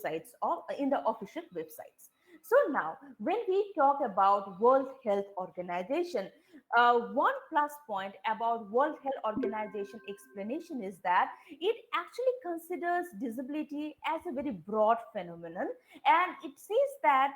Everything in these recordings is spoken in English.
websites or in the official websites. So now, when we talk about World Health Organization, one plus point about World Health Organization explanation is that it actually considers disability as a very broad phenomenon, and it says that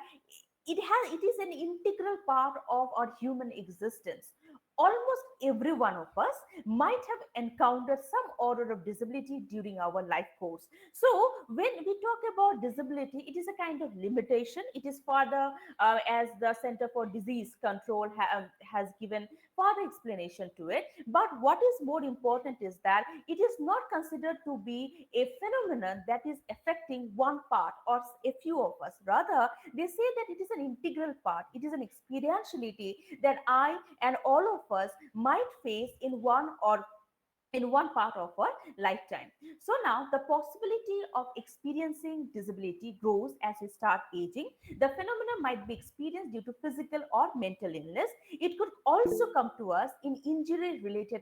it is an integral part of our human existence. Almost every one of us might have encountered some order of disability during our life course. So when we talk about disability, it is a kind of limitation. It is further, as the Center for Disease Control has given further explanation to it. But what is more important is that it is not considered to be a phenomenon that is affecting one part or a few of us. Rather, they say that it is an integral part. It is an experientiality that I and all of us might face in one part of our lifetime. So now the possibility of experiencing disability grows as we start aging. The phenomena might be experienced due to physical or mental illness. It could also come to us in injury related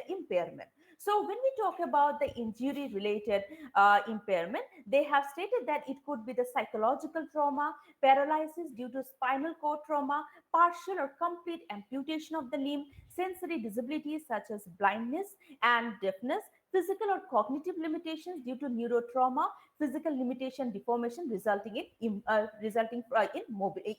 impairment. So when we talk about the injury related impairment, they have stated that it could be the psychological trauma, paralysis due to spinal cord trauma, partial or complete amputation of the limb, sensory disabilities such as blindness and deafness, physical or cognitive limitations due to neurotrauma, physical limitation, deformation resulting in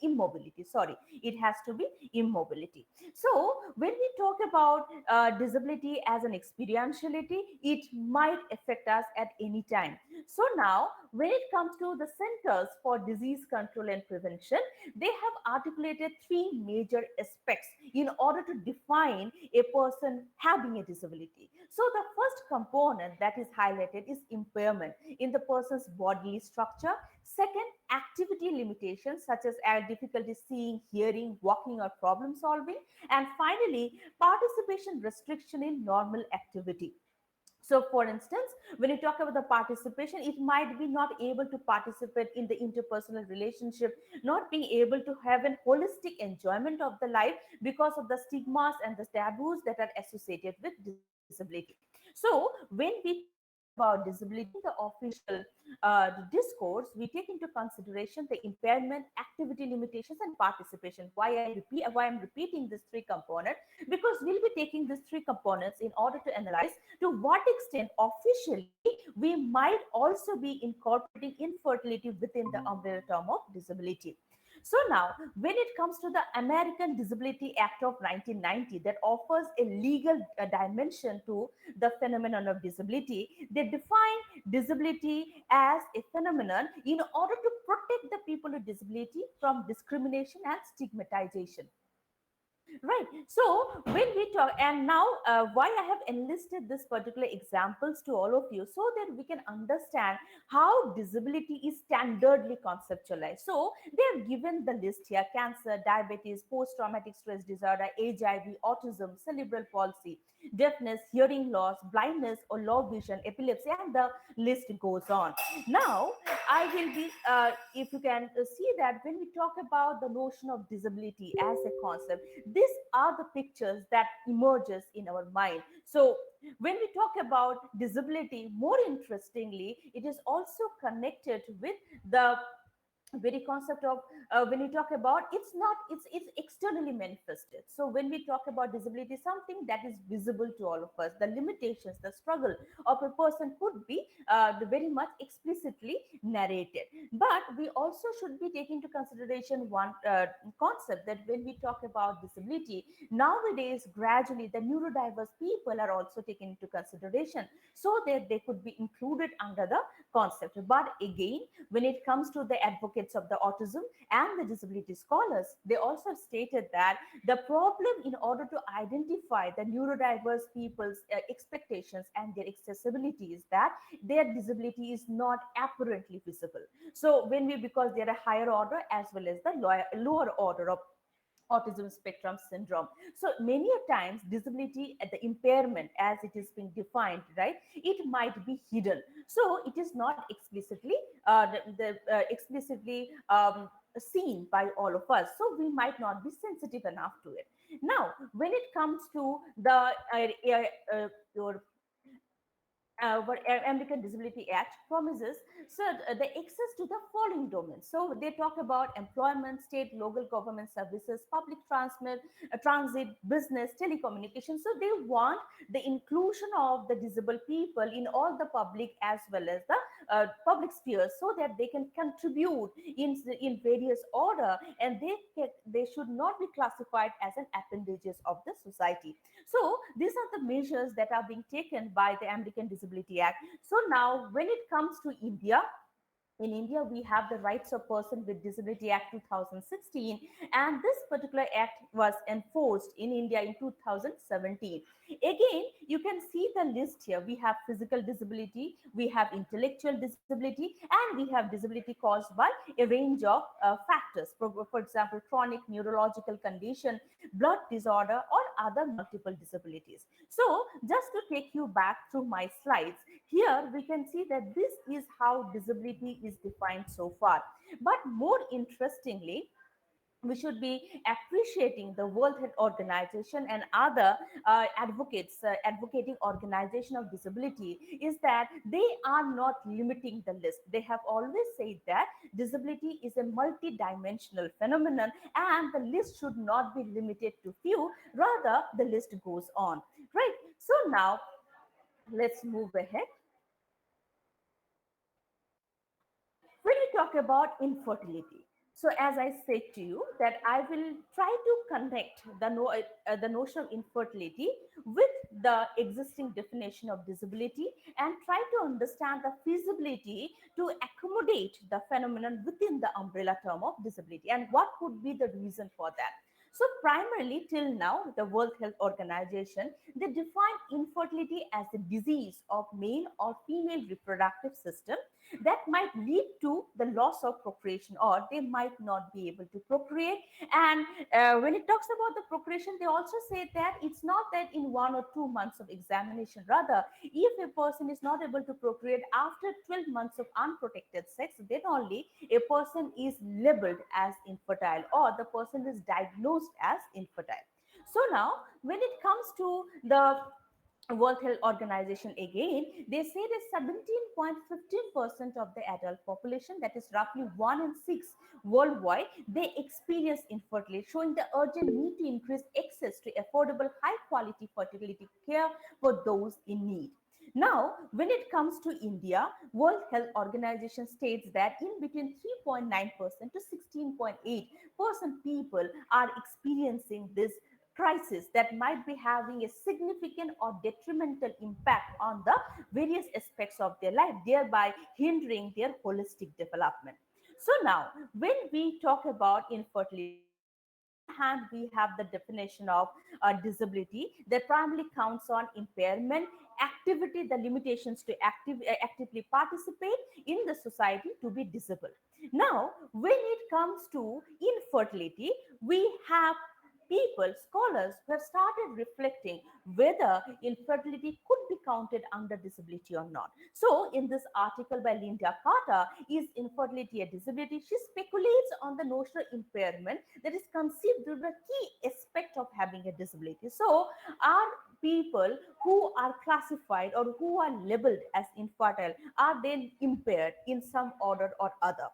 immobility. Sorry, it has to be immobility. So when we talk about disability as an experientiality, it might affect us at any time. So now, when it comes to the Centers for Disease Control and Prevention, they have articulated three major aspects in order to define a person having a disability. So the first component that is highlighted is impairment in the person's bodily structure. Second, activity limitations such as difficulty seeing, hearing, walking, or problem solving. And finally, participation restriction in normal activity. So for instance, when you talk about the participation, it might be not able to participate in the interpersonal relationship, not being able to have an holistic enjoyment of the life because of the stigmas and the taboos that are associated with disability. So when we talk about disability in the official discourse, we take into consideration the impairment, activity limitations, and participation. Why I'm repeating these three components, because we'll be taking these three components in order to analyze to what extent officially we might also be incorporating infertility within the umbrella term of disability. So now, when it comes to the American Disability Act of 1990 that offers a legal dimension to the phenomenon of disability, they define disability as a phenomenon in order to protect the people with disability from discrimination and stigmatization. Right. So when we talk, and now why I have enlisted this particular examples to all of you so that we can understand how disability is standardly conceptualized. So they have given the list here: cancer, diabetes, post-traumatic stress disorder, HIV, autism, cerebral palsy, deafness, hearing loss, blindness or low vision, epilepsy, and the list goes on. Now, I will be, if you can see that when we talk about the notion of disability as a concept, these are the pictures that emerges in our mind. So when we talk about disability, more interestingly, it is also connected with the very concept of when you talk about it's externally manifested. So when we talk about disability, something that is visible to all of us, the limitations, the struggle of a person could be very much explicitly narrated. But we also should be taking into consideration one concept, that when we talk about disability nowadays, gradually the neurodiverse people are also taken into consideration so that they could be included under the concept. But again, when it comes to the advocates of the autism and the disability scholars, they also stated that the problem in order to identify the neurodiverse people's expectations and their accessibility is that their disability is not apparently visible. So when we, because they're a higher order as well as the lower order of autism spectrum syndrome. So many a times disability at the impairment as it is being defined, right, it might be hidden. So it is not explicitly explicitly seen by all of us. So we might not be sensitive enough to it. Now, when it comes to the your American Disability Act promises So the access to the following domains. So they talk about employment, state, local government services, public transit, business, telecommunications. So they want the inclusion of the disabled people in all the public as well as the public spheres, so that they can contribute in various order, and they should not be classified as an appendages of the society. So these are the measures that are being taken by the American Disability Act. So now when it comes to India, in India, we have the Rights of Person with Disability Act 2016, and this particular act was enforced in India in 2017. Again, you can see the list here. We have physical disability, we have intellectual disability, and we have disability caused by a range of factors. For example, chronic neurological condition, blood disorder, or other multiple disabilities. So, just to take you back through my slides, here we can see that this is how disability is defined so far. But more interestingly, we should be appreciating the World Health Organization and other advocating organization of disability, is that they are not limiting the list. They have always said that disability is a multi-dimensional phenomenon, and the list should not be limited to few, rather the list goes on, right? So now let's move ahead. When we talk about infertility, so as I said to you that I will try to connect the notion of infertility with the existing definition of disability, and try to understand the feasibility to accommodate the phenomenon within the umbrella term of disability, and what could be the reason for that. So primarily till now, the World Health Organization, they define infertility as a disease of male or female reproductive system that might lead to the loss of procreation, or they might not be able to procreate. And when it talks about the procreation, they also say that it's not that in 1 or 2 months of examination. Rather, if a person is not able to procreate after 12 months of unprotected sex, then only a person is labeled as infertile, or the person is diagnosed as infertile. So now when it comes to the World Health Organization, again, they say that 17.15% of the adult population, that is roughly 1 in 6 worldwide, they experience infertility, showing the urgent need to increase access to affordable, high quality fertility care for those in need. Now, when it comes to India, World Health Organization states that in between 3.9% to 16.8% people are experiencing this crisis that might be having a significant or detrimental impact on the various aspects of their life, thereby hindering their holistic development. So now, when we talk about infertility, on one hand, we have the definition of disability that primarily counts on impairment, activity, the limitations to actively participate in the society to be disabled. Now, when it comes to infertility, we have people, scholars who have started reflecting whether infertility could be counted under disability or not. So, in this article by Linda Carter, Is Infertility a Disability? She speculates on the notional impairment that is conceived as a key aspect of having a disability. So, are people who are classified or who are labeled as infertile, are they impaired in some order or other?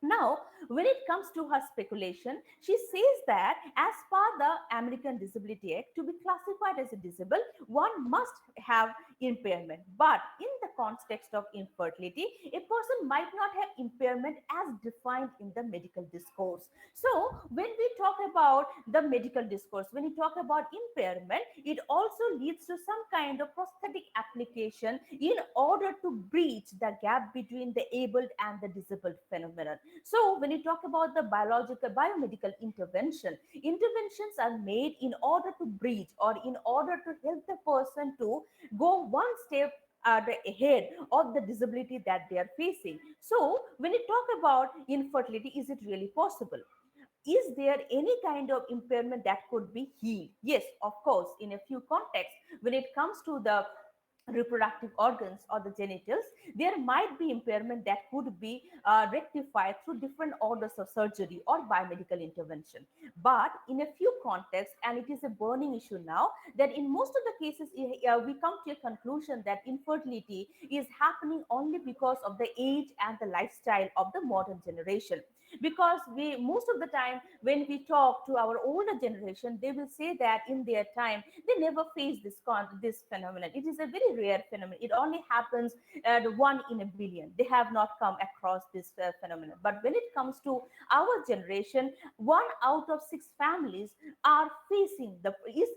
Now, when it comes to her speculation, she says that as per the American Disability Act, to be classified as a disabled, one must have impairment. But in the context of infertility, a person might not have impairment as defined in the medical discourse. So, when we talk about the medical discourse, when we talk about impairment, it also leads to some kind of prosthetic application in order to breach the gap between the abled and the disabled phenomenon. So, when you talk about the biological biomedical intervention, interventions are made in order to breach or in order to help the person to go one step ahead of the disability that they are facing. So, when you talk about infertility, is it really possible? Is there any kind of impairment that could be healed? Yes, of course, in a few contexts, when it comes to the reproductive organs or the genitals, there might be impairment that could be rectified through different orders of surgery or biomedical intervention. But in a few contexts, and it is a burning issue now, that in most of the cases, we come to a conclusion that infertility is happening only because of the age and the lifestyle of the modern generation. Because we, most of the time when we talk to our older generation, they will say that in their time they never face this phenomenon. It is a very rare phenomenon. It only happens one in a billion. They have not come across this phenomenon. But when it comes to our generation, 1 out of 6 families are facing the is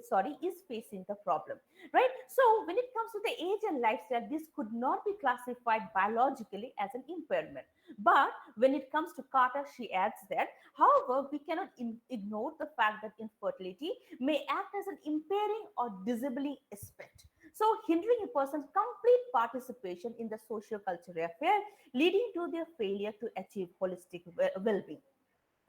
facing the problem, right? So when it comes to the age and lifestyle, this could not be classified biologically as an impairment. But when it comes to Carter, she adds that, however, we cannot ignore the fact that infertility may act as an impairing or disabling aspect. So, hindering a person's complete participation in the social cultural affair, leading to their failure to achieve holistic well being.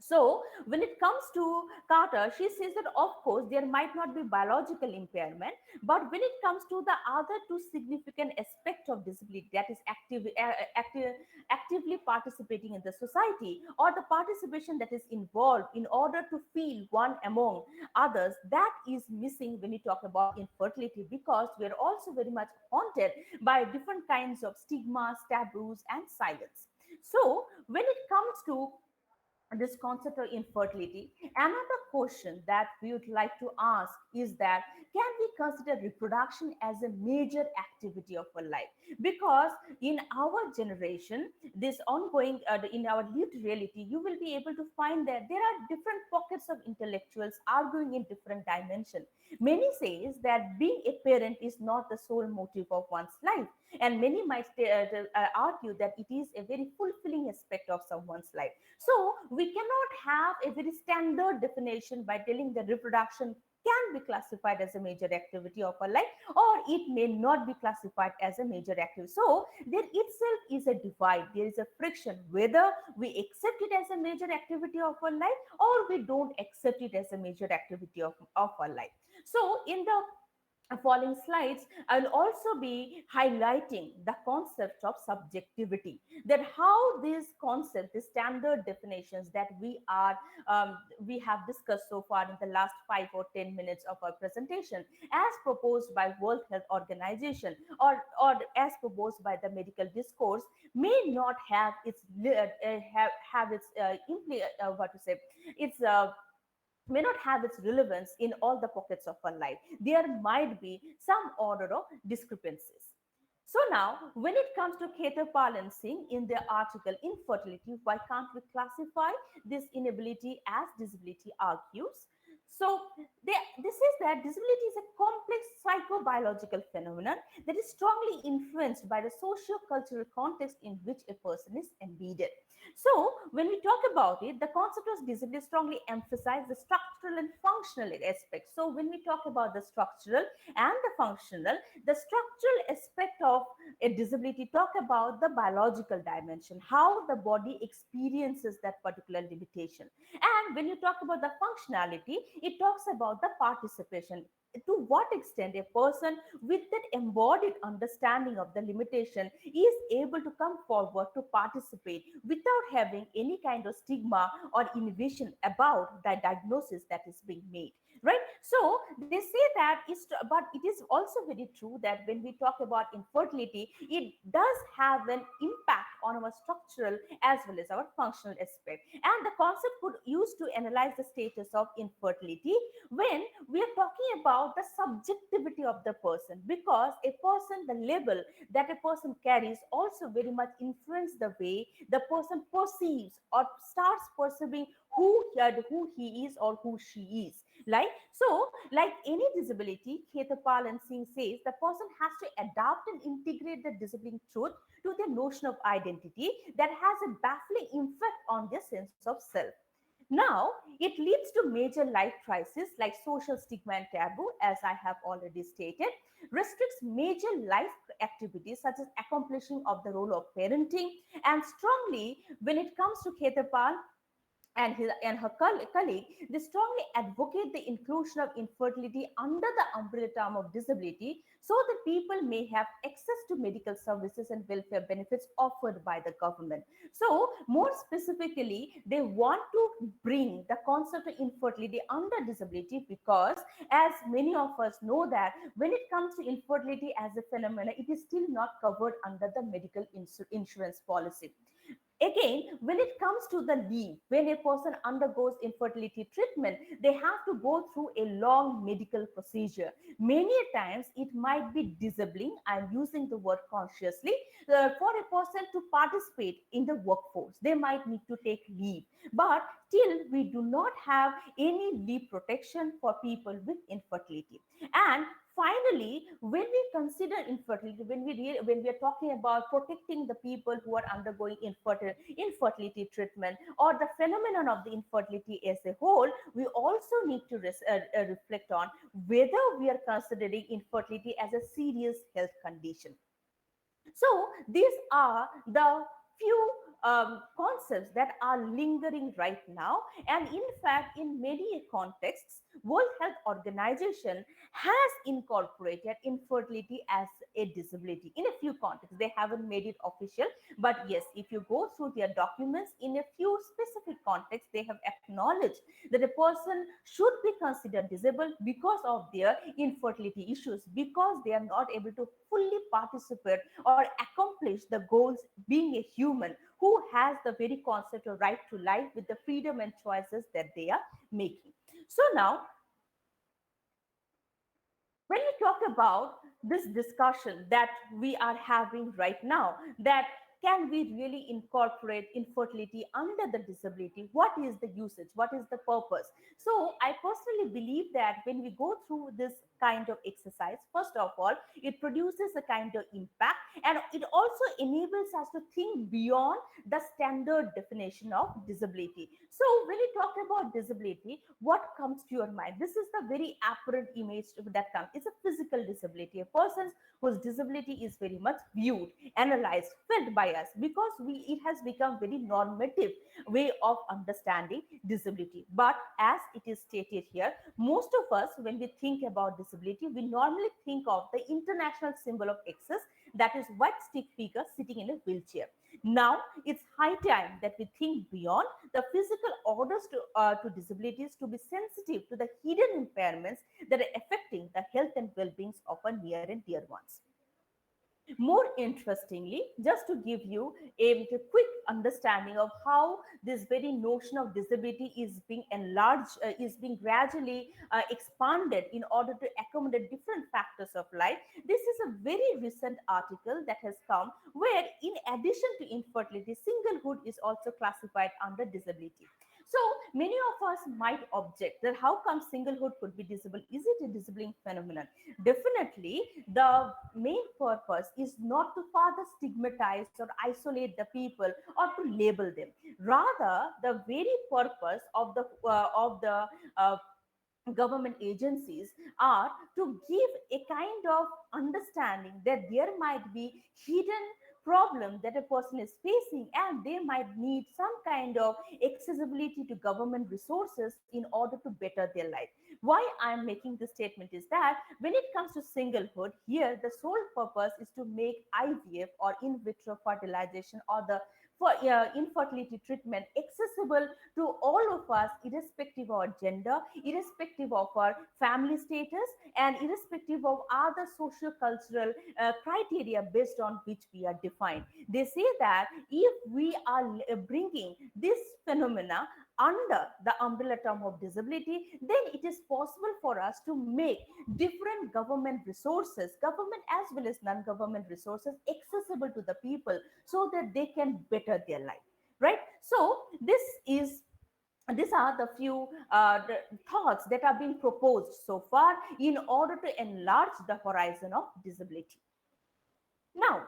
So, when it comes to Carter, she says that of course there might not be biological impairment, but when it comes to the other two significant aspects of disability, that is actively participating in the society, or the participation that is involved in order to feel one among others, that is missing when we talk about infertility, because we are also very much haunted by different kinds of stigmas, taboos, and silence. So, when it comes to this concept of infertility, another question that we would like to ask is that, can we consider reproduction as a major activity of our life? Because in our generation, this ongoing in our lived reality, you will be able to find that there are different pockets of intellectuals arguing in different dimensions. Many says that being a parent is not the sole motive of one's life, and many might argue that it is a very fulfilling aspect of someone's life. So we cannot have a very standard definition by telling that reproduction can be classified as a major activity of our life, or it may not be classified as a major activity. So there itself is a divide, there is a friction whether we accept it as a major activity of our life or we don't accept it as a major activity of our life. So in the following slides, I'll also be highlighting the concept of subjectivity. That how this concept, the standard definitions that we have discussed so far in the last 5 or 10 minutes of our presentation, as proposed by World Health Organization, or as proposed by the medical discourse, may not have its have its what to say its may not have its relevance in all the pockets of our life. There might be some order of discrepancies. So now, when it comes to Khetarpal and Singh in their article Infertility, why can't we classify this inability as disability argues? So this is that disability is a complex psychobiological phenomenon that is strongly influenced by the socio-cultural context in which a person is embedded. So, when we talk about it, the concept of disability strongly emphasizes the structural and functional aspects. So, when we talk about the structural and the structural aspect of a disability talk about the biological dimension, how the body experiences that particular limitation. And when you talk about the functionality, it talks about the participation. To what extent a person with that embodied understanding of the limitation is able to come forward to participate without having any kind of stigma or inhibition about the diagnosis that is being made, right? So they say that is, but it is also very true that when we talk about infertility, it does have an impact on our structural as well as our functional aspect. And the concept could use to analyze the status of infertility when we are talking about the subjectivity of the person, because a person, the label that a person carries also very much influence the way the person perceives or starts perceiving who he is or who she is. Like any disability, Khetapal and Singh says the person has to adapt and integrate the disabling truth to their notion of identity that has a baffling effect on their sense of self. Now, it leads to major life crises like social stigma and taboo, as I have already stated, restricts major life activities such as accomplishing of the role of parenting, and strongly, when it comes to Khetapal, and her colleague, they strongly advocate the inclusion of infertility under the umbrella term of disability so that people may have access to medical services and welfare benefits offered by the government. So, more specifically, they want to bring the concept of infertility under disability because, as many of us know, that when it comes to infertility as a phenomenon, it is still not covered under the medical insurance policy. Again, when it comes to the leave, when a person undergoes infertility treatment, they have to go through a long medical procedure. Many times it might be disabling, I'm using the word consciously, for a person to participate in the workforce. They might need to take leave, but still we do not have any leave protection for people with infertility. And finally, when we consider infertility, when we are talking about protecting the people who are undergoing infertility treatment or the phenomenon of the infertility as a whole, we also need to reflect on whether we are considering infertility as a serious health condition. So these are the few concepts that are lingering right now. And in fact, in many contexts, World Health Organization has incorporated infertility as a disability. In a few contexts, they haven't made it official. But yes, if you go through their documents, in a few specific contexts, they have acknowledged that a person should be considered disabled because of their infertility issues, because they are not able to fully participate or accomplish the goals being a human who has the very concept of right to life with the freedom and choices that they are making. So now, when we talk about this discussion that we are having right now, that can we really incorporate infertility under the disability? What is the usage? What is the purpose? So I personally believe that when we go through this kind of exercise, first of all, it produces a kind of impact, and it also enables us to think beyond the standard definition of disability. So when you talk about disability, what comes to your mind? This is the very apparent image that comes. It's a physical disability. A person whose disability is very much viewed, analyzed, felt by us because it has become very normative way of understanding disability. But as it is stated here, most of us, when we think about disability, we normally think of the international symbol of excess, that is white stick figure sitting in a wheelchair. Now it's high time that we think beyond the physical orders to disabilities to be sensitive to the hidden impairments that are affecting the health and well-being of our near and dear ones. More interestingly, just to give you a quick understanding of how this very notion of disability is being enlarged, is being gradually expanded in order to accommodate different factors of life, this is a very recent article that has come where, in addition to infertility, singlehood is also classified under disability. So many of us might object that how come singlehood could be disable? Is it a disabling phenomenon? Definitely, the main purpose is not to further stigmatize or isolate the people or to label them. Rather, the very purpose of the uh, government agencies are to give a kind of understanding that there might be hidden problem that a person is facing, and they might need some kind of accessibility to government resources in order to better their life. Why I am making this statement is that when it comes to singlehood, here the sole purpose is to make IVF or in vitro fertilization or the for infertility treatment accessible to all of us, irrespective of our gender, irrespective of our family status, and irrespective of other social cultural criteria based on which we are defined. They say that if we are bringing this phenomena under the umbrella term of disability, then it is possible for us to make different government resources, government as well as non-government resources, accessible to the people so that they can better their life, right? So these are the few the thoughts that are being proposed so far in order to enlarge the horizon of disability. Now,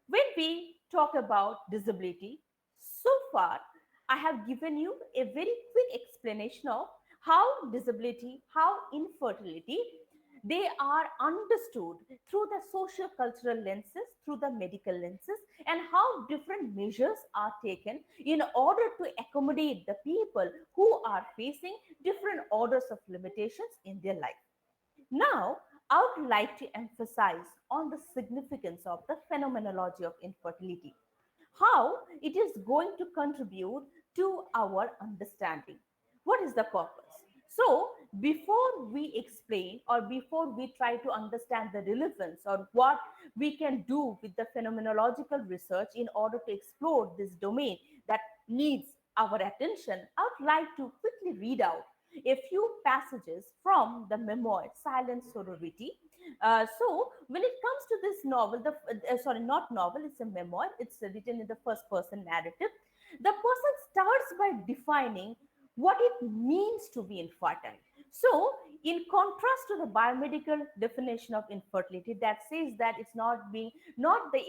when we talk about disability, so far I have given you a very quick explanation of how disability, how infertility They are understood through the social cultural lenses, through the medical lenses, and how different measures are taken in order to accommodate the people who are facing different orders of limitations in their life. Now, I would like to emphasize on the significance of the phenomenology of infertility, how it is going to contribute to our understanding. What is the purpose? So, before we explain or before we try to understand the relevance or what we can do with the phenomenological research in order to explore this domain that needs our attention, I would like to quickly read out a few passages from the memoir Silent Sorority. So when it comes to this novel, sorry, not novel, it's a memoir. It's written in the first person narrative. The person starts by defining what it means to be infertile. So, in contrast to the biomedical definition of infertility that says that it's not the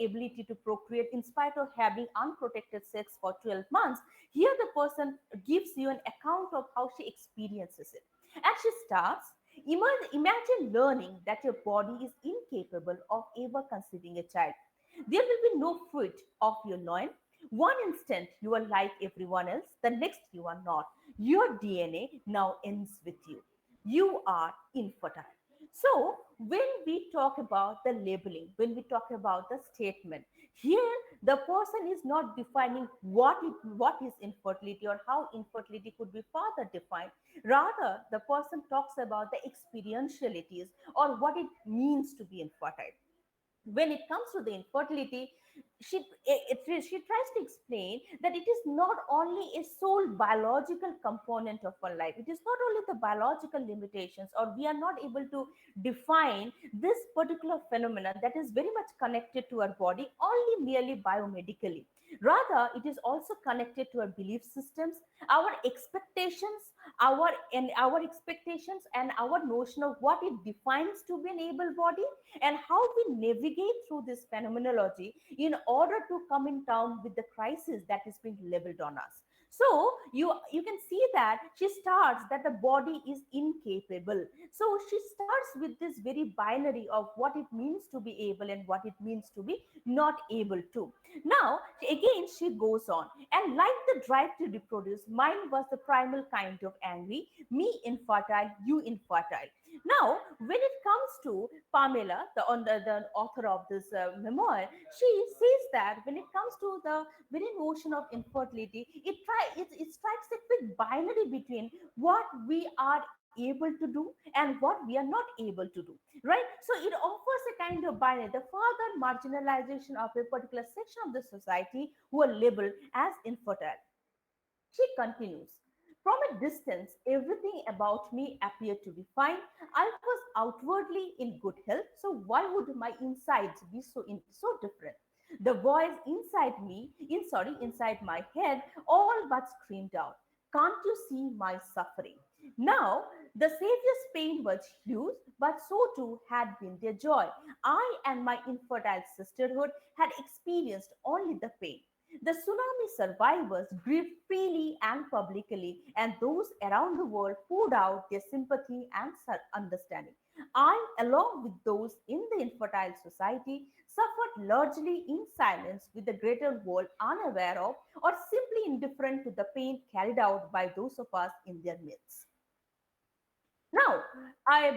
ability to procreate in spite of having unprotected sex for 12 months, here the person gives you an account of how she experiences it. And she starts, imagine learning that your body is incapable of ever conceiving a child. There will be no fruit of your loin. One instant you are like everyone else, the next you are not. Your DNA now ends with you. You are infertile. So, when we talk about the labeling, when we talk about the statement, here the person is not defining what is infertility or how infertility could be further defined. Rather, the person talks about the experientialities or what it means to be infertile. When it comes to the infertility, she tries to explain that it is not only a sole biological component of our life. It is not only the biological limitations, or we are not able to define this particular phenomenon that is very much connected to our body only merely biomedically. Rather, it is also connected to our belief systems, our expectations, our expectations and our notion of what it defines to be an able body, and how we navigate through this phenomenology in order to come in town with the crisis that is being leveled on us. So you can see that she starts that the body is incapable. So she starts with this very binary of what it means to be able and what it means to be not able to. Now again she goes on, and like the drive to reproduce, mine was the primal kind of angry, me infertile, you infertile. Now, when it comes to Pamela, the author of this memoir, she says that when it comes to the very notion of infertility, it strikes a quick binary between what we are able to do and what we are not able to do, right? So it offers a kind of binary, the further marginalization of a particular section of the society who are labeled as infertile. She continues, from a distance, everything about me appeared to be fine. I was outwardly in good health, so why would my insides be so different? The voice inside me, inside my head, all but screamed out, "Can't you see my suffering?" Now, the Savior's pain was huge, but so too had been their joy. I and my infertile sisterhood had experienced only the pain. The tsunami survivors grieved freely and publicly, and those around the world poured out their sympathy and understanding. I, along with those in the infertile society, suffered largely in silence, with the greater world unaware of or simply indifferent to the pain carried out by those of us in their midst. Now,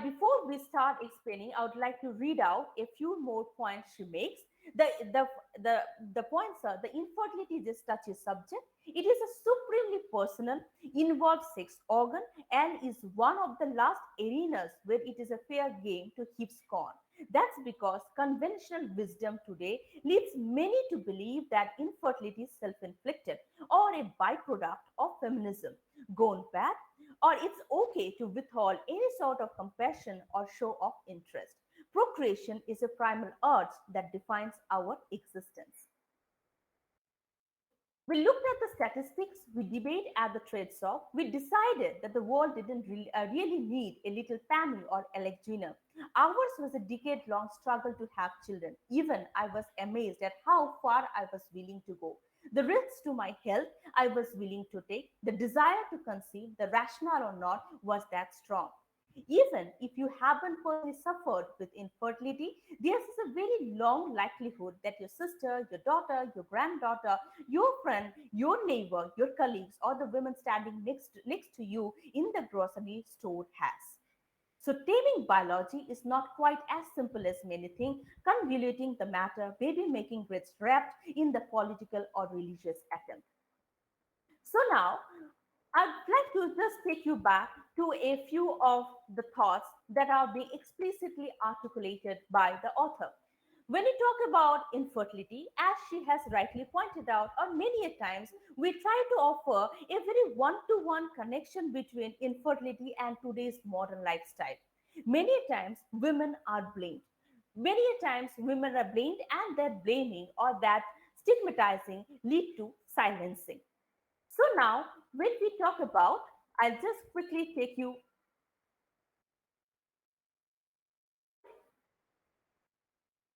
before we start explaining, I would like to read out a few more points she makes. The, the, the, the points are: the infertility just touches subject. It is a supremely personal, involves sex organ, and is one of the last arenas where it is a fair game to heap scorn. That's because conventional wisdom today leads many to believe that infertility is self inflicted or a byproduct of feminism gone bad, or it's okay to withhold any sort of compassion or show of interest. Procreation is a primal urge that defines our existence. We looked at the statistics, we debated at the trade shop, we decided that the world didn't really need a little Pammy or Alexina. Ours was a decade long struggle to have children. Even I was amazed at how far I was willing to go. The risks to my health I was willing to take, the desire to conceive, the rationale or not, was that strong. Even if you haven't personally suffered with infertility, there is a very long likelihood that your sister, your daughter, your granddaughter, your friend, your neighbor, your colleagues, or the women standing next to you in the grocery store has. So, taming biology is not quite as simple as many think, convoluting the matter, baby making gets wrapped in the political or religious attempt. So, now I'd like to just take you back to a few of the thoughts that are being explicitly articulated by the author. When we talk about infertility, as she has rightly pointed out, or many a times, we try to offer a very one to one connection between infertility and today's modern lifestyle. Many times, women are blamed. Many times, women are blamed, and that blaming or that stigmatizing lead to silencing. So now, when we talk about, I'll just quickly take you.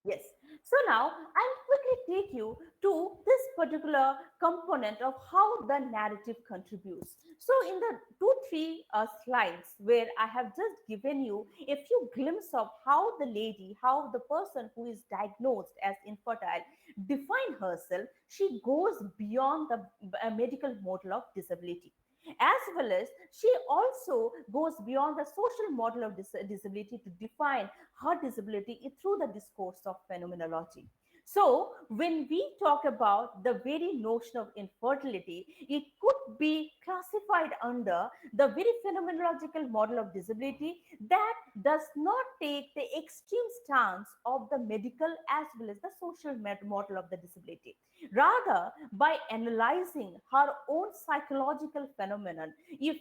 Yes. So now I'll quickly take you to this particular component of how the narrative contributes. So in the two, three slides where I have just given you a few glimpses of how the lady, how the person who is diagnosed as infertile define herself, she goes beyond the medical model of disability. As well as she also goes beyond the social model of disability to define her disability through the discourse of phenomenology. So, when we talk about the very notion of infertility, it could be classified under the very phenomenological model of disability that does not take the extreme stance of the medical as well as the social model of the disability. Rather, by analyzing her own psychological phenomenon, if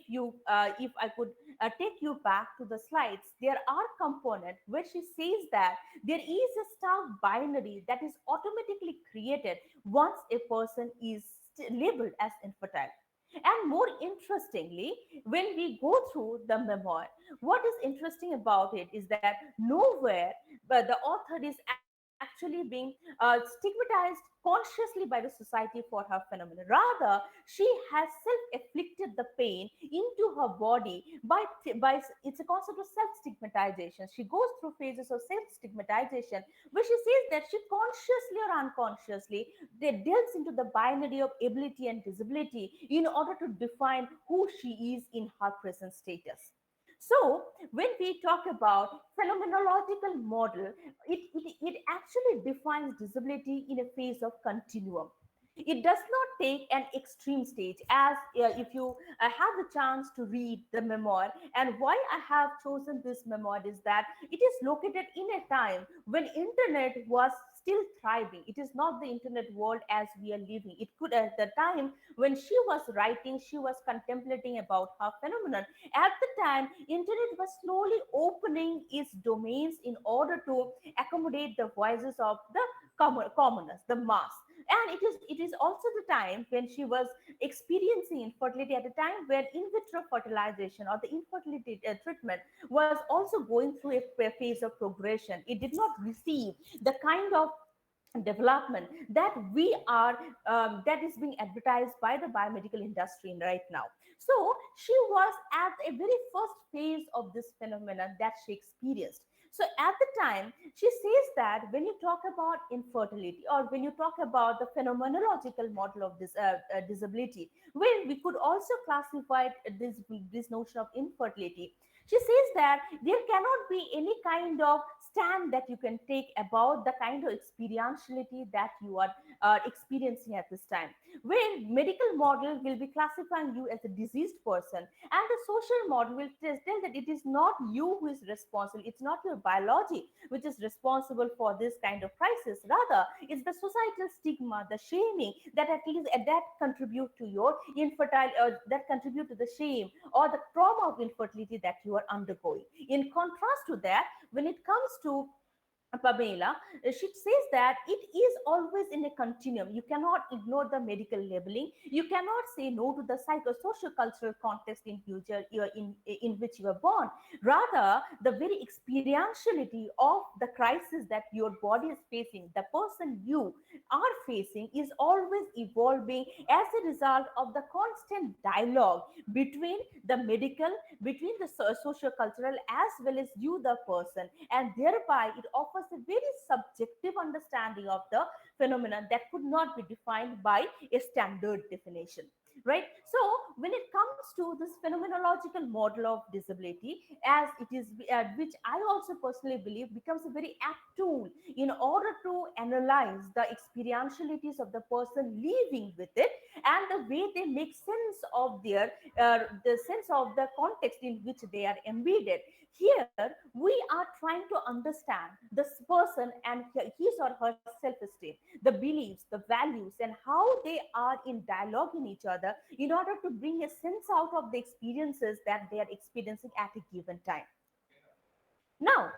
I could take you back to the slides, there are components where she says that there is a stark binary that is automatically created once a person is labeled as infertile. And more interestingly, when we go through the memoir, what is interesting about it is that nowhere but the author is actually being stigmatized consciously by the society for her phenomenon. Rather, she has self-inflicted the pain into her body by it's a concept of self-stigmatization. She goes through phases of self-stigmatization where she says that she consciously or unconsciously delves into the binary of ability and disability in order to define who she is in her present status. So, when we talk about phenomenological model, it actually defines disability in a phase of continuum. It does not take an extreme stage, as if you have the chance to read the memoir. And why I have chosen this memoir is that it is located in a time when internet was still thriving. It is not the internet world as we are living. It could, at the time when she was writing, she was contemplating about her phenomenon. At the time, internet was slowly opening its domains in order to accommodate the voices of the commoners, the mass. And it is also the time when she was experiencing infertility, at a time where in vitro fertilization or the infertility treatment was also going through a phase of progression. It did not receive the kind of development that we are that is being advertised by the biomedical industry right now. So she was at a very first phase of this phenomenon that she experienced. So at the time, she says that when you talk about infertility or when you talk about the phenomenological model of this disability, well, we could also classify this notion of infertility. She says that there cannot be any kind of stand that you can take about the kind of experientiality that you are experiencing at this time, where medical model will be classifying you as a diseased person, and the social model will tell that it is not you who is responsible, it's not your biology which is responsible for this kind of crisis. Rather, it's the societal stigma, the shaming that at least that contribute to your infertile, that contribute to the shame or the trauma of infertility that you are undergoing. In contrast to that, when it comes to Pamela, she says that it is always in a continuum. You cannot ignore the medical labeling. You cannot say no to the psychosocial cultural context in which you are born. Rather, the very experientiality of the crisis that your body is facing, the person you are facing, is always evolving as a result of the constant dialogue between the medical, between the social cultural, as well as you the person, and thereby it offers a very subjective understanding of the phenomenon that could not be defined by a standard definition, right? So when it comes to this phenomenological model of disability, as it is which I also personally believe becomes a very apt tool in order to analyze the experientialities of the person living with it, and the way they make sense of their the sense of the context in which they are embedded. Here we are trying to understand this person and his or her self-esteem, the beliefs, the values, and how they are in dialogue in each other in order to bring a sense out of the experiences that they are experiencing at a given time. Now,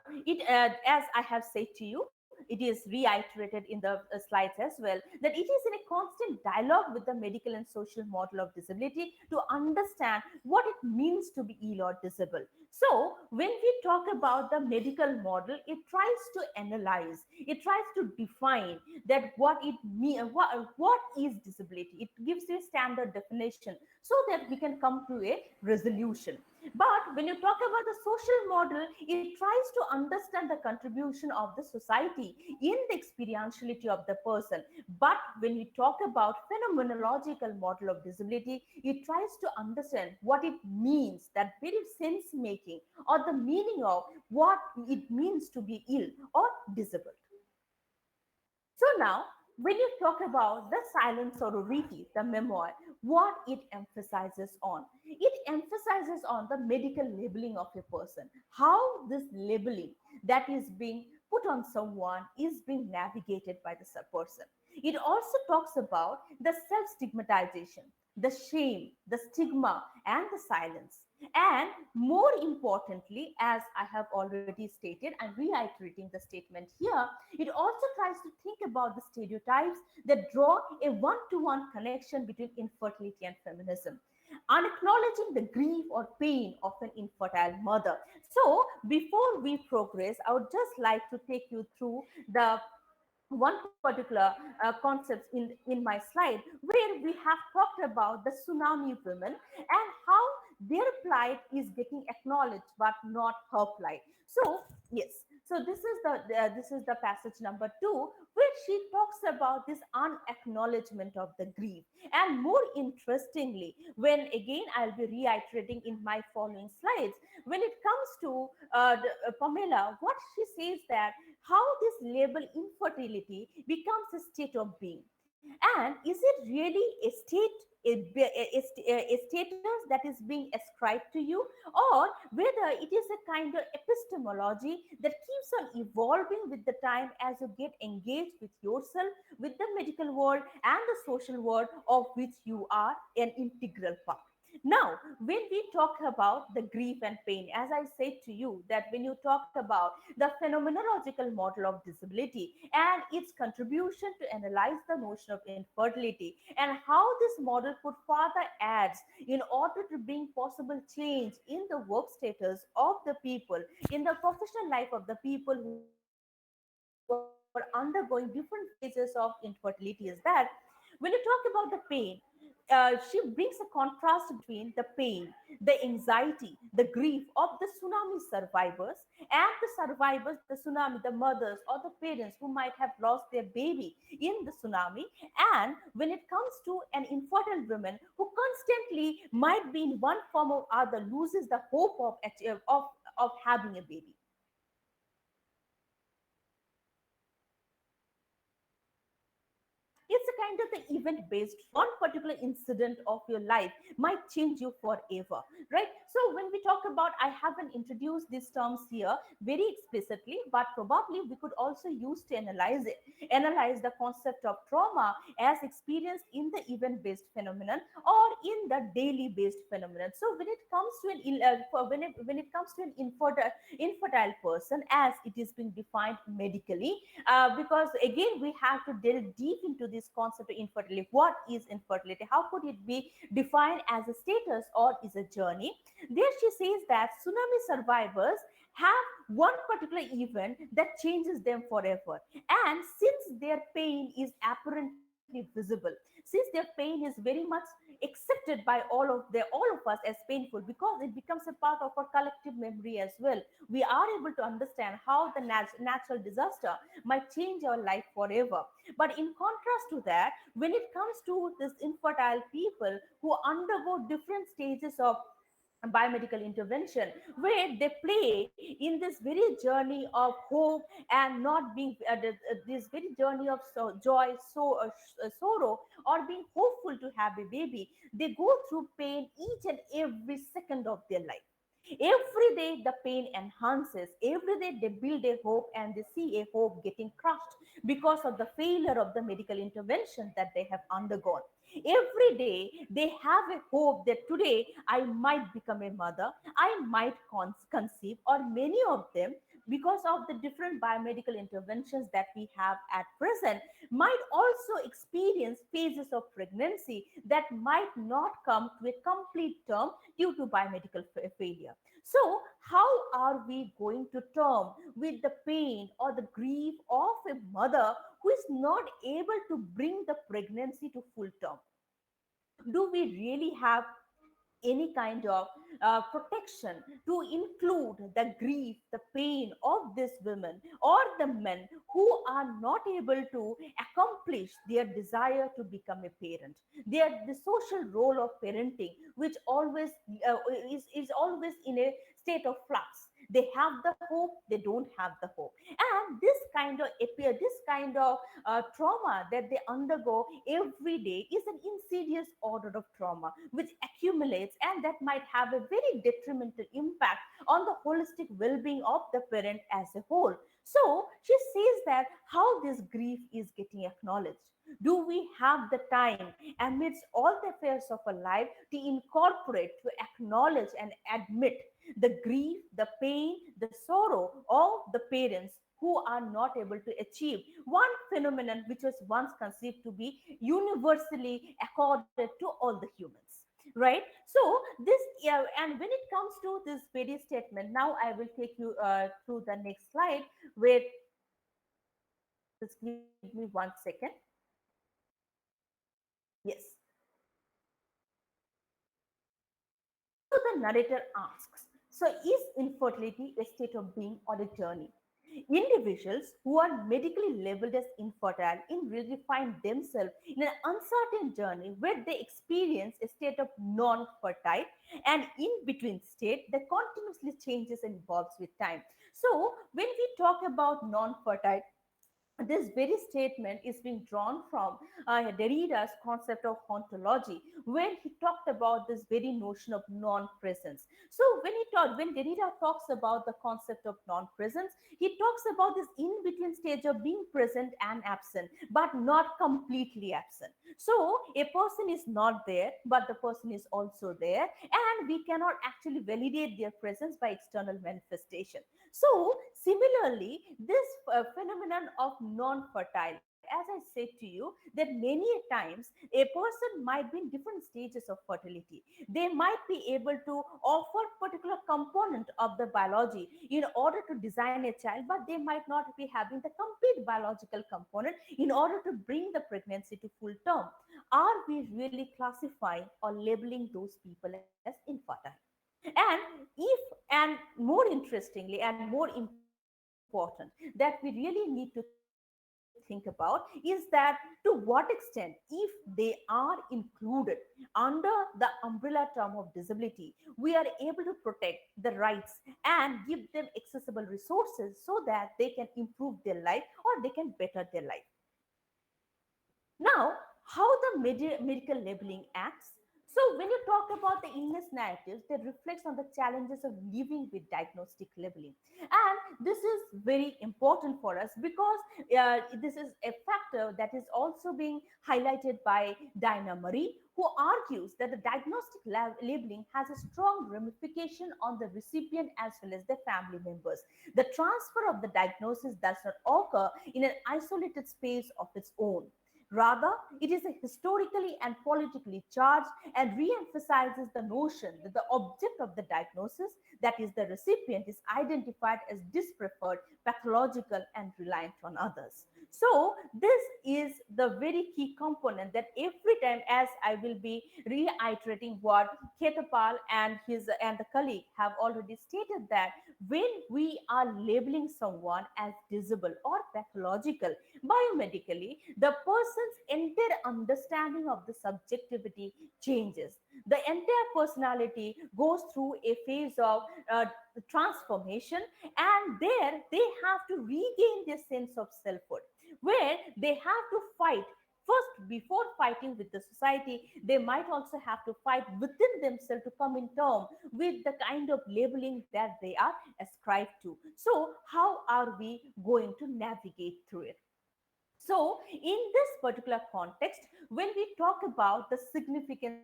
as I have said to you, it is reiterated in the slides as well, that it is in a constant dialogue with the medical and social model of disability to understand what it means to be ill or disable. So, when we talk about the medical model, it tries to analyze, it tries to define that what it mean, what is disability. It gives you a standard definition so that we can come to a resolution. But when you talk about the social model, it tries to understand the contribution of the society in the experientiality of the person. But when we talk about phenomenological model of disability, it tries to understand what it means, that very sense making, or the meaning of what it means to be ill or disabled. So now, when you talk about the silent sorority, the memoir, what it emphasizes on? It emphasizes on the medical labeling of a person, how this labeling that is being put on someone is being navigated by the person. It also talks about the self stigmatization, the shame, the stigma, and the silence. And more importantly, as I have already stated, I'm reiterating the statement here, it also tries to think about the stereotypes that draw a one to one connection between infertility and feminism, unacknowledging the grief or pain of an infertile mother. So, before we progress, I would just like to take you through the one particular concepts in my slide, where we have talked about the tsunami women and how their plight is getting acknowledged but not her plight. So yes, so this is the passage number 2, where she talks about this unacknowledgement of the grief. And more interestingly, when again I'll be reiterating in my following slides, when it comes to Pamela, what she says that how this label infertility becomes a state of being. And is it really a state, a status that is being ascribed to you, or whether it is a kind of epistemology that keeps on evolving with the time as you get engaged with yourself, with the medical world, and the social world of which you are an integral part. Now, when we talk about the grief and pain, as I said to you, that when you talk about the phenomenological model of disability and its contribution to analyze the notion of infertility, and how this model could further adds in order to bring possible change in the work status of the people, in the professional life of the people who are undergoing different phases of infertility, is that when you talk about the pain, she brings a contrast between the pain, the anxiety, the grief of the tsunami survivors, and the survivors, the tsunami, the mothers or the parents who might have lost their baby in the tsunami. And when it comes to an infertile woman who constantly might be in one form or other loses the hope of having a baby. It's a kind of the event based one particular incident of your life might change you forever, right? So when we talk about, I haven't introduced these terms here very explicitly, but probably we could also use to analyze the concept of trauma as experienced in the event based phenomenon or in the daily based phenomenon. So when it comes to when it comes to an infertile person as it is being defined medically, because again we have to delve deep into this concept of infertility. What is infertility? How could it be defined as a status or is a journey? There she says that tsunami survivors have one particular event that changes them forever, and since their pain is apparently visible, since their pain is very much accepted by all of us as painful, because it becomes a part of our collective memory as well, we are able to understand how the natural disaster might change our life forever. But in contrast to that, when it comes to this infertile people who undergo different stages of biomedical intervention, where they play in this very journey of hope and not being this very journey of joy, sorrow, or being hopeful to have a baby, they go through pain each and every second of their life. Every day the pain enhances. Every day they build a hope and they see a hope getting crushed because of the failure of the medical intervention that they have undergone. Every day they have a hope that today I might become a mother, I might conceive, or many of them, because of the different biomedical interventions that we have at present, might also experience phases of pregnancy that might not come to a complete term due to biomedical failure. So, how are we going to term with the pain or the grief of a mother who is not able to bring the pregnancy to full term? Do we really have any kind of protection to include the grief, the pain of these women or the men who are not able to accomplish their desire to become a parent? The social role of parenting, which always is always in a state of flux. They have the hope, they don't have the hope, and this kind of appear, this kind of trauma that they undergo every day is an insidious order of trauma which accumulates, and that might have a very detrimental impact on the holistic well-being of the parent as a whole. So she says that how this grief is getting acknowledged. Do we have the time amidst all the affairs of our life to incorporate, to acknowledge and admit the grief, the pain, the sorrow of the parents who are not able to achieve one phenomenon which was once conceived to be universally accorded to all the humans, right? So this, yeah, and when it comes to this very statement, now I will take you through the next slide, where just give me one second. Yes. So the narrator asks, so is infertility a state of being or a journey? Individuals who are medically labeled as infertile in really find themselves in an uncertain journey where they experience a state of non-fertile and in between state that continuously changes and evolves with time. So when we talk about non-fertile, this very statement is being drawn from Derrida's concept of ontology, where he talked about this very notion of non-presence. So when Derrida talks about the concept of non-presence, he talks about this in-between stage of being present and absent, but not completely absent. So a person is not there, but the person is also there, and we cannot actually validate their presence by external manifestation. So, similarly, this phenomenon of non fertile, as I said to you, that many times a person might be in different stages of fertility. They might be able to offer particular component of the biology in order to design a child, but they might not be having the complete biological component in order to bring the pregnancy to full term. Are we really classifying or labeling those people as infertile? And if, and more interestingly and more important, that we really need to think about is that to what extent, if they are included under the umbrella term of disability, we are able to protect the rights and give them accessible resources so that they can improve their life or they can better their life. Now, how the medical labeling acts. So, when you talk about the illness narratives, they reflect on the challenges of living with diagnostic labeling. And this is very important for us because this is a factor that is also being highlighted by Dinah Marie, who argues that the diagnostic labeling has a strong ramification on the recipient as well as their family members. The transfer of the diagnosis does not occur in an isolated space of its own. Rather, it is a historically and politically charged and re-emphasizes the notion that the object of the diagnosis, that is the recipient, is identified as dispreferred, pathological, and reliant on others. So, this is the very key component that every time, as I will be reiterating what Ketapal and his and the colleague have already stated, that when we are labeling someone as disable or pathological, biomedically, the person's entire understanding of the subjectivity changes. The entire personality goes through a phase of transformation, and there they have to regain their sense of selfhood, where they have to fight. First, before fighting with the society, they might also have to fight within themselves to come in term with the kind of labeling that they are ascribed to. So, how are we going to navigate through it? So, in this particular context, when we talk about the significance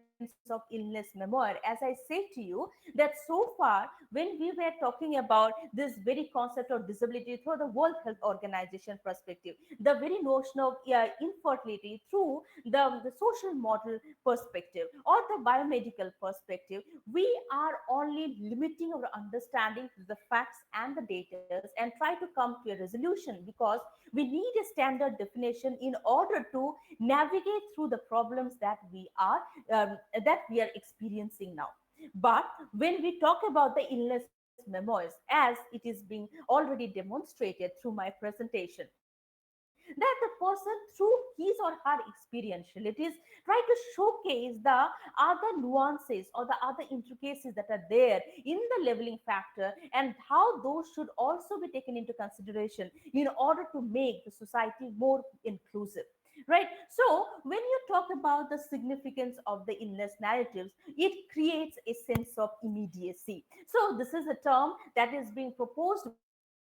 of illness memoir, as I say to you, that so far, when we were talking about this very concept of disability through the World Health Organization perspective, the very notion of infertility through the social model perspective or the biomedical perspective, we are only limiting our understanding to the facts and the data and try to come to a resolution because we need a standard definition in order to navigate through the problems that we are experiencing now. But when we talk about the illness memoirs, as it is being already demonstrated through my presentation, that the person through his or her experientialities try to showcase the other nuances or the other intricacies that are there in the leveling factor, and how those should also be taken into consideration in order to make the society more inclusive, right? So when you talk about the significance of the illness narratives, it creates a sense of immediacy. So this is a term that is being proposed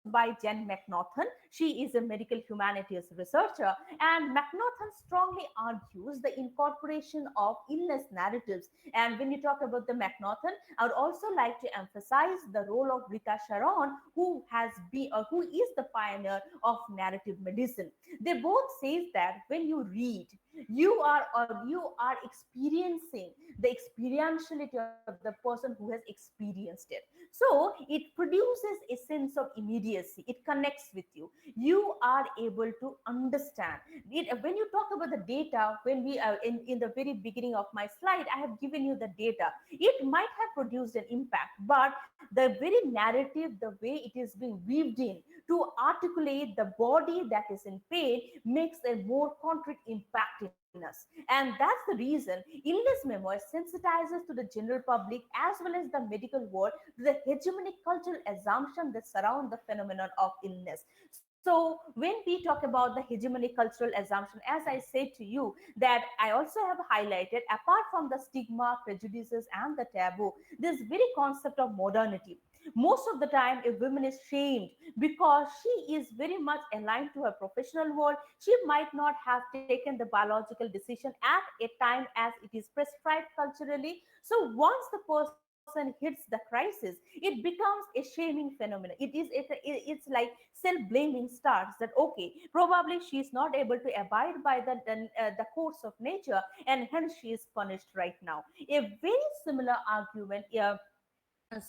by Jen McNaughton. She is a medical humanities researcher, and McNaughton strongly argues the incorporation of illness narratives. And when you talk about the McNaughton, I would also like to emphasize the role of Rita Sharon, who has been or who is the pioneer of narrative medicine. They both says that when you read, you are experiencing the experientiality of the person who has experienced it. So it produces a sense of immediacy, it connects with you, you are able to understand it. When you talk about the data, when we are in the very beginning of my slide, I have given you the data. It might have produced an impact, but the very narrative, the way it is being weaved in to articulate the body that is in pain, makes a more concrete impact in us. And that's the reason illness memoir sensitizes to the general public as well as the medical world to the hegemonic cultural assumption that surround the phenomenon of illness. So when we talk about the hegemonic cultural assumption, as I said to you, that I also have highlighted, apart from the stigma, prejudices, and the taboo, this very concept of modernity. Most of the time, a woman is shamed because she is very much aligned to her professional world. She might not have taken the biological decision at a time as it is prescribed culturally. So once the person hits the crisis, it becomes a shaming phenomenon. It's like self-blaming starts, that okay, probably she is not able to abide by the course of nature, and hence she is punished right now. A very similar argument,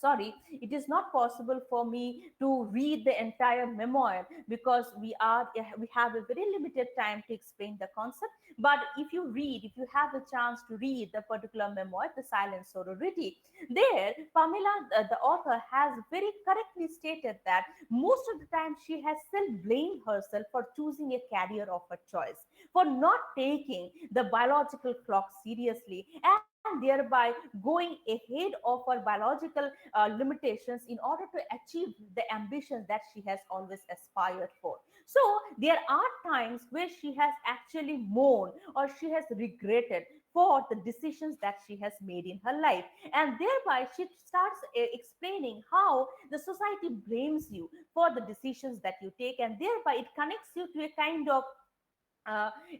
sorry, it is not possible for me to read the entire memoir because we have a very limited time to explain the concept. But if you have a chance to read the particular memoir, The Silent Sorority, there Pamela, the author, has very correctly stated that most of the time she has self-blamed herself for choosing a career of her choice, for not taking the biological clock seriously, and thereby going ahead of her biological limitations in order to achieve the ambitions that she has always aspired for. So there are times where she has actually mourned or she has regretted for the decisions that she has made in her life, and thereby she starts explaining how the society blames you for the decisions that you take, and thereby it connects you to a kind of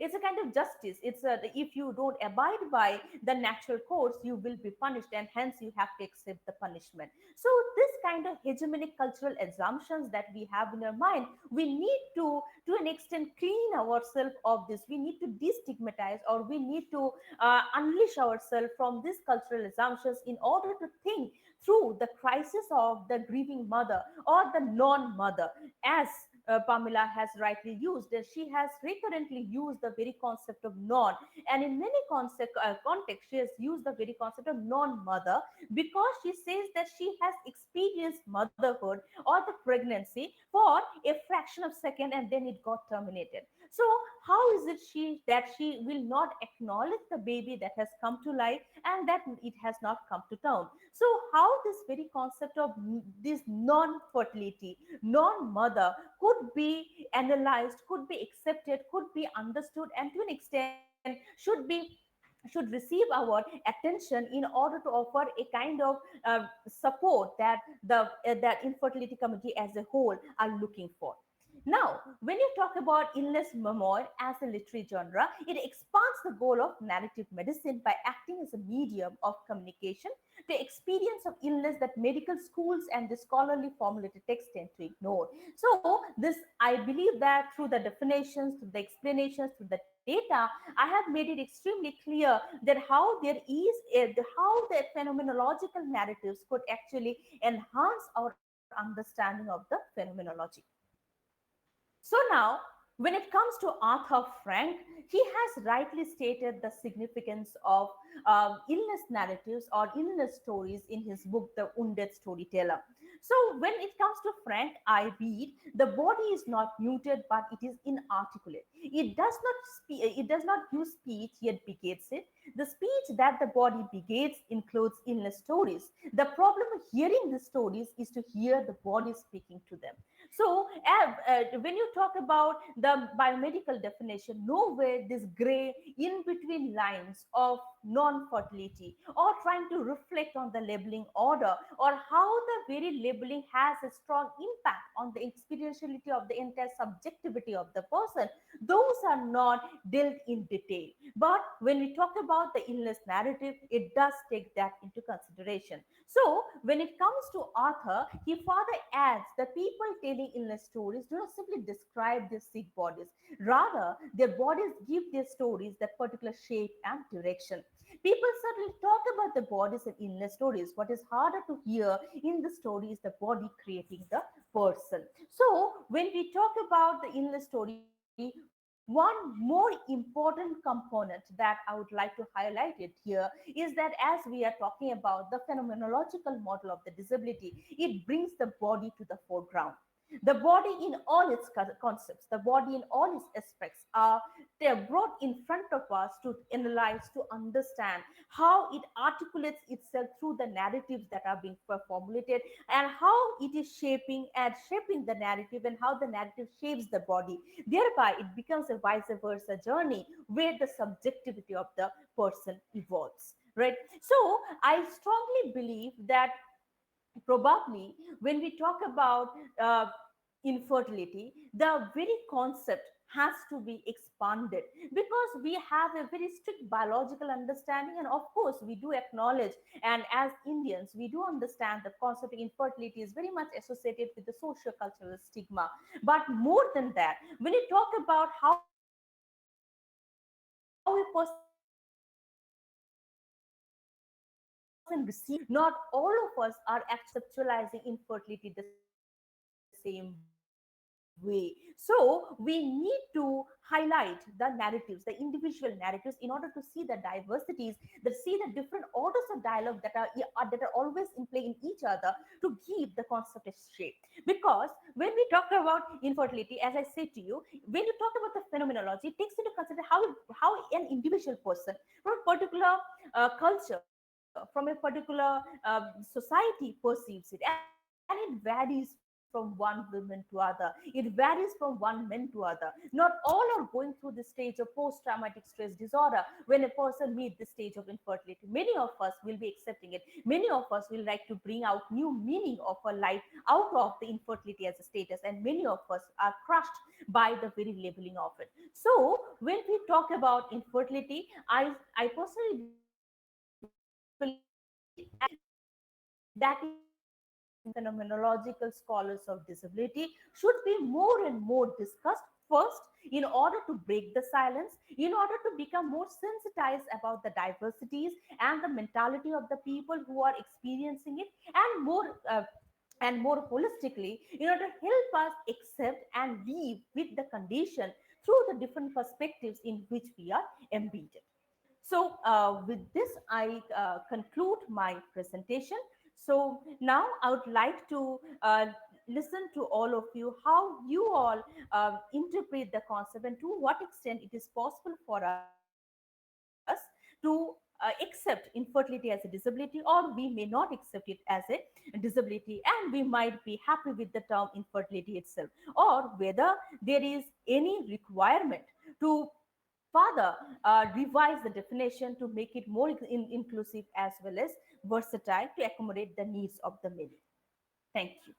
it's a kind of justice. It's if you don't abide by the natural course, you will be punished, and hence you have to accept the punishment. So this kind of hegemonic cultural assumptions that we have in our mind, we need to an extent, clean ourselves of this. We need to destigmatize, or we need to unleash ourselves from these cultural assumptions in order to think through the crisis of the grieving mother or the non-mother, as Pamela has rightly used. She has recurrently used the very concept of non, and in many contexts, she has used the very concept of non-mother, because she says that she has experienced motherhood or the pregnancy for a fraction of second, and then it got terminated. So how is it that she will not acknowledge the baby that has come to life and that it has not come to term? So how this very concept of this non-fertility, non-mother could be analyzed, could be accepted, could be understood, and to an extent should receive our attention in order to offer a kind of support that the that infertility community as a whole are looking for. Now, when you talk about illness memoir as a literary genre, it expands the goal of narrative medicine by acting as a medium of communication, the experience of illness that medical schools and the scholarly formulated text tend to ignore. So, this I believe that through the definitions, through the explanations, through the data, I have made it extremely clear that how the phenomenological narratives could actually enhance our understanding of the phenomenology. So now, when it comes to Arthur Frank, he has rightly stated the significance of illness narratives or illness stories in his book, The Wounded Storyteller. So when it comes to Frank, I read the body is not muted, but it is inarticulate. It does not use speech, yet begets it. The speech that the body begets includes illness stories. The problem of hearing the stories is to hear the body speaking to them. So, when you talk about the biomedical definition, nowhere this gray in between lines of non fertility or trying to reflect on the labeling order or how the very labeling has a strong impact on the experientiality of the entire subjectivity of the person, those are not dealt in detail. But when we talk about the illness narrative, it does take that into consideration. So, when it comes to Arthur, he further adds the people telling illness stories do not simply describe their sick bodies. Rather, their bodies give their stories that particular shape and direction. People certainly talk about the bodies and illness stories. What is harder to hear in the story is the body creating the person. So, when we talk about the illness story, one more important component that I would like to highlight it here is that as we are talking about the phenomenological model of the disability, it brings the body to the foreground. The body in all its concepts, the body in all its aspects are they are brought in front of us to analyze, to understand how it articulates itself through the narratives that are being formulated, and how it is shaping the narrative, and how the narrative shapes the body. Thereby, it becomes a vice versa journey where the subjectivity of the person evolves. Right. So I strongly believe that probably when we talk about infertility, the very concept has to be expanded, because we have a very strict biological understanding, and of course we do acknowledge, and as Indians we do understand the concept of infertility is very much associated with the socio-cultural stigma. But more than that, when you talk about how a person receives infertility, not all of us are actually conceptualizing infertility the same way. So when we talk about infertility, the very concept has to be expanded, because we need to highlight the narratives, the individual narratives, in order to see the diversities, that see the different orders of dialogue that are always in play in each other to give the concept a shape. Because when we talk about infertility, as I said to you, when you talk about the phenomenology, it takes into consider how an individual person from a particular culture, from a particular society perceives it, and it varies from person to person. from one woman to other. It varies from one man to other. Not all are going through the stage of post-traumatic stress disorder when a person meets the stage of infertility. Many of us will be accepting it. Many of us will like to bring out new meaning of a life out of the infertility as a status, and many of us are crushed by the very labeling of it. So when we talk about infertility, I personally believe that is phenomenological scholars of disability should be more and more discussed first, in order to break the silence, in order to become more sensitized about the diversities and the mentality of the people who are experiencing it, and more holistically, in order to help us accept and live with the condition through the different perspectives in which we are embedded. So, with this, I conclude my presentation. So, now I would like to listen to all of you how you all interpret the concept, and to what extent it is possible for us to accept infertility as a disability, or we may not accept it as a disability, and we might be happy with the term infertility itself, or whether there is any requirement to further revise the definition to make it more inclusive as well as versatile to accommodate the needs of the many. Thank you.